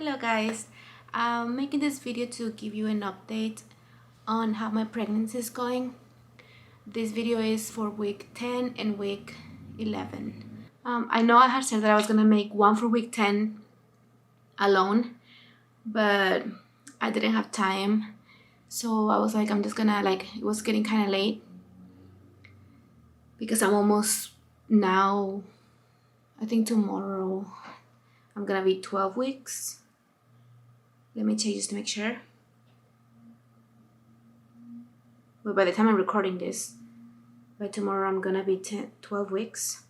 Hello guys, I'm making this video to give you an update on how my pregnancy is going. This video is for week 10 and week 11. I know I had said that I was gonna make one for week 10 alone, but I didn't have time. So I was like, I'm just gonna it was getting kind of late because I'm almost now, I think tomorrow, I'm gonna be 12 weeks. Let me check just to make sure. But by the time I'm recording this, by tomorrow I'm gonna be 12 weeks.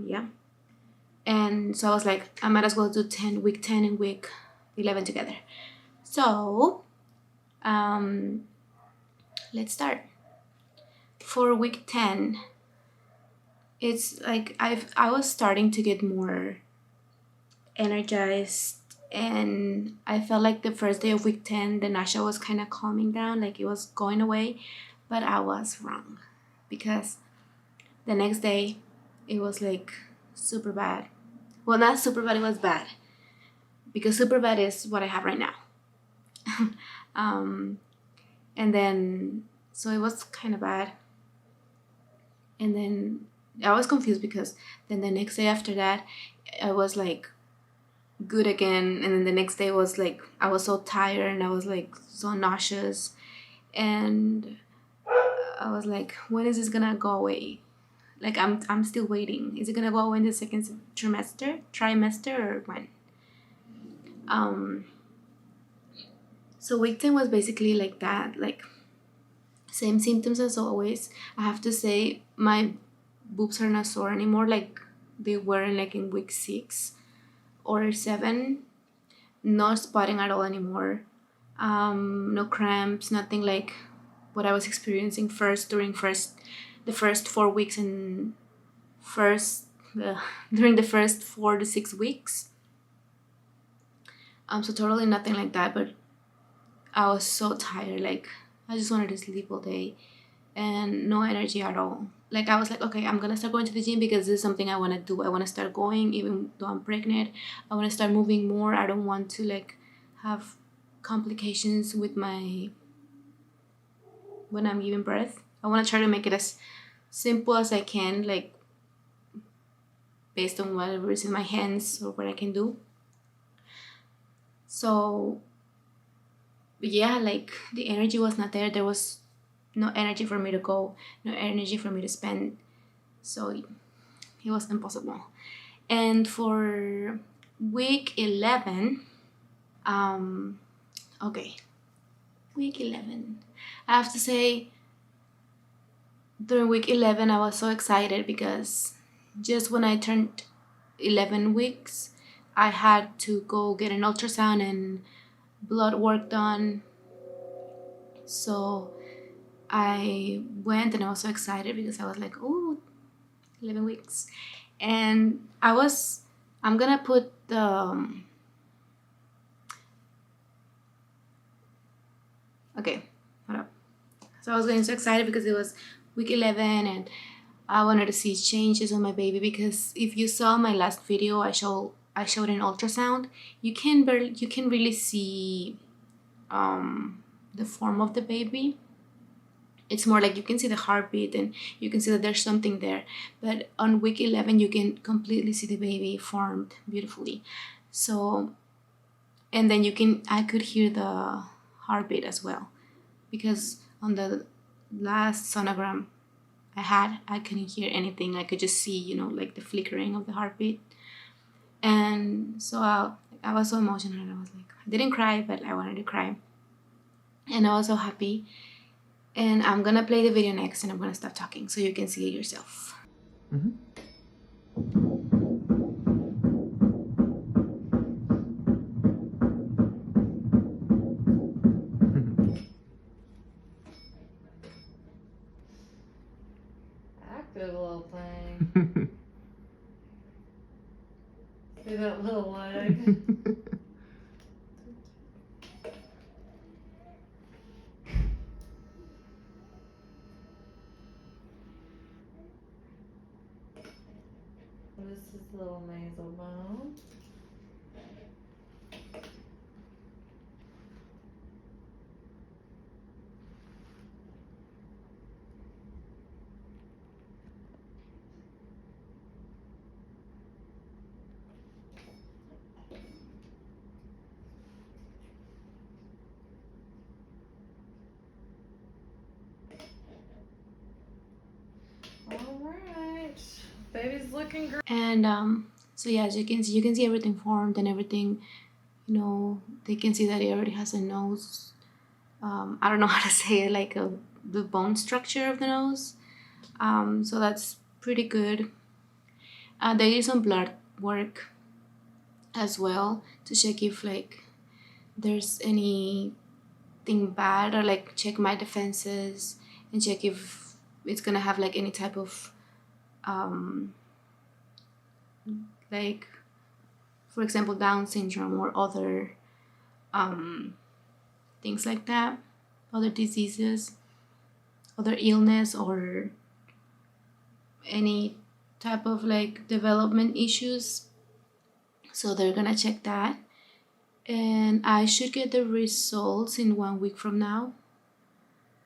Yeah. And so I was like, I might as well do week 10 and week 11 together. So let's start. For week 10, it's like I was starting to get more energized, and I felt like the first day of week 10 the nausea was kind of calming down, like it was going away, but I was wrong because the next day it was like super bad. Well, not super bad, it was bad, because super bad is what I have right now. And then so it was kind of bad, and then I was confused because then the next day after that I was like good again, and then the next day was like I was so tired and I was like so nauseous, and I was like, when is this gonna go away? Like I'm still waiting. Is it gonna go away in the second trimester, or when? So week 10 was basically like that, like same symptoms as always. I have to say my boobs are not sore anymore like they were in week 6 or 7. Not spotting at all anymore. No cramps, nothing like what I was experiencing the first 4 weeks and first during the first 4 to 6 weeks. So totally nothing like that, but I was so tired, like I just wanted to sleep all day and no energy at all. Like I was like, okay, I'm gonna start going to the gym because this is something I want to do. I want to start going even though I'm pregnant. I want to start moving more. I don't want to like have complications with my when I'm giving birth. I want to try to make it as simple as I can, like based on whatever is in my hands or what I can do. So yeah, like the energy was not there. There was no energy for me to go, no energy for me to spend. So it was impossible. And for week 11, um, okay, week 11, I have to say, during week 11, I was so excited because just when I turned 11 weeks, I had to go get an ultrasound and blood work done. So I went and I was so excited because I was like, oh, 11 weeks. And I'm gonna put the okay, hold up. So I was getting so excited because it was week 11 and I wanted to see changes on my baby, because if you saw my last video, I showed an ultrasound. You can really see the form of the baby. It's more like you can see the heartbeat and you can see that there's something there. But on week 11, you can completely see the baby formed beautifully. So, and then I could hear the heartbeat as well, because on the last sonogram I couldn't hear anything. I could just see, like the flickering of the heartbeat. And so I was so emotional, and I was like, I didn't cry, but I wanted to cry. And I was so happy. And I'm gonna play the video next, and I'm gonna stop talking so you can see it yourself. Mm-hmm. Active little thing. See that little leg? This is little nasal bone. Alright. Baby's looking great. And so yeah, as you can see everything formed and everything. You know, they can see that it already has a nose. I don't know how to say it, like the bone structure of the nose. So that's pretty good. They did some blood work as well to check if like there's anything bad, or like check my defenses and check if it's gonna have like any type of like, for example, Down syndrome or other things like that, other diseases, other illness, or any type of like development issues. So they're gonna check that, and I should get the results in 1 week from now.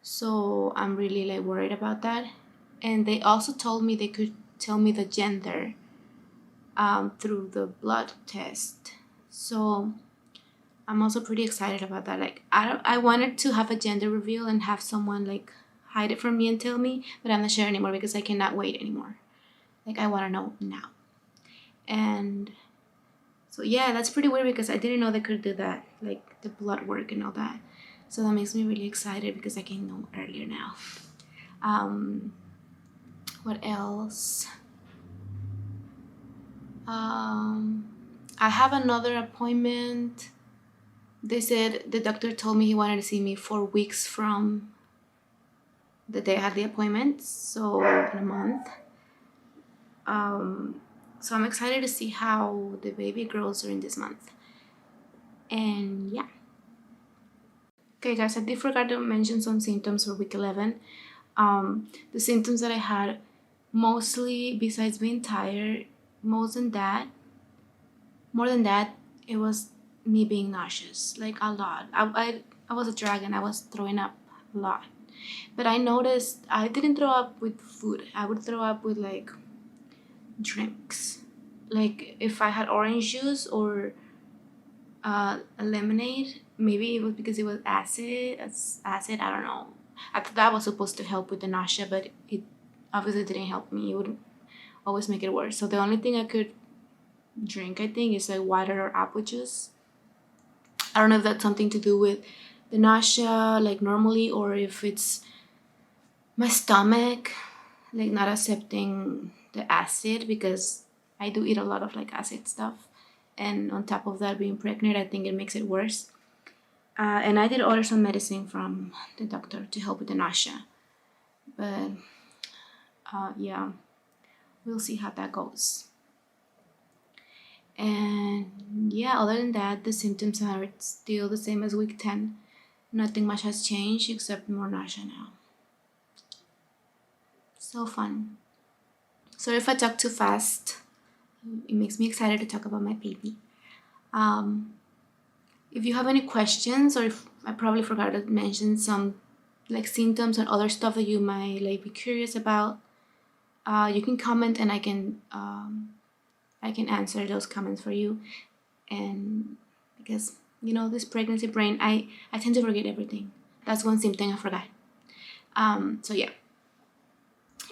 So I'm really like worried about that. And they also told me they could tell me the gender through the blood test. So I'm also pretty excited about that. Like I wanted to have a gender reveal and have someone like hide it from me and tell me, but I'm not sure anymore because I cannot wait anymore. Like I want to know now. And so yeah, that's pretty weird because I didn't know they could do that, like the blood work and all that. So that makes me really excited because I can know earlier now. What else? I have another appointment. They said the doctor told me he wanted to see me 4 weeks from the day I had the appointment, so in a month. So I'm excited to see how the baby grows during this month. And yeah. Okay guys, I did forget to mention some symptoms for week 11. The symptoms that I had, mostly besides being tired, more than that, it was me being nauseous, like a lot. I was a dragon. I was throwing up a lot. But I noticed I didn't throw up with food. I would throw up with like drinks. Like if I had orange juice or a lemonade, maybe it was because it was acid. Acid, I don't know. I thought that was supposed to help with the nausea, but it obviously didn't help me. It would always make it worse. So the only thing I could drink, I think, is like water or apple juice. I don't know if that's something to do with the nausea, like normally, or if it's my stomach, like not accepting the acid, because I do eat a lot of like acid stuff. And on top of that, being pregnant, I think it makes it worse. And I did order some medicine from the doctor to help with the nausea. But yeah, we'll see how that goes. And yeah, other than that, the symptoms are still the same as week 10. Nothing much has changed except more nausea now. So fun. Sorry if I talk too fast. It makes me excited to talk about my baby. If you have any questions, or if I probably forgot to mention some like symptoms and other stuff that you might like be curious about, you can comment and I can answer those comments for you. And because you know, this pregnancy brain, I tend to forget everything. That's one symptom I forgot. So yeah.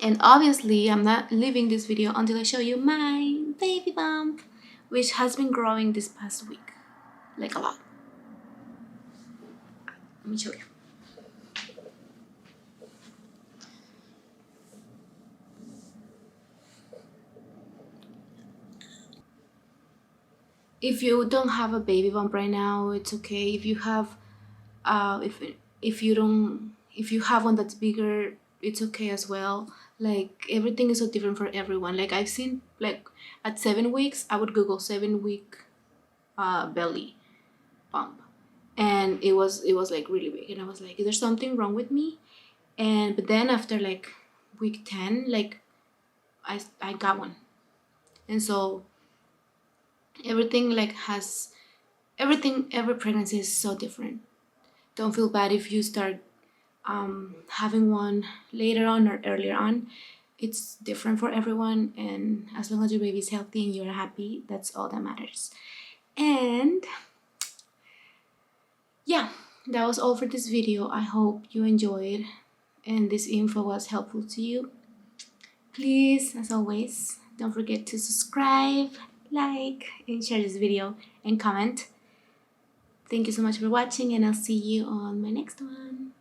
And obviously I'm not leaving this video until I show you my baby bump, which has been growing this past week, like a lot. Let me show you. If you don't have a baby bump right now, it's okay. If you have if you have one that's bigger, it's okay as well. Like everything is so different for everyone. Like I've seen, like at 7 weeks, I would Google 7-week belly bump, and it was like really big, and I was like, is there something wrong with me? And but then after like week 10, like I got one. And so everything like has every pregnancy is so different. Don't feel bad if you start having one later on or earlier on. It's different for everyone, and as long as your baby's healthy and you're happy, that's all that matters. And yeah, that was all for this video. I hope you enjoyed and this info was helpful to you. Please, as always, don't forget to subscribe, like, and share this video and comment. Thank you so much for watching, and I'll see you on my next one.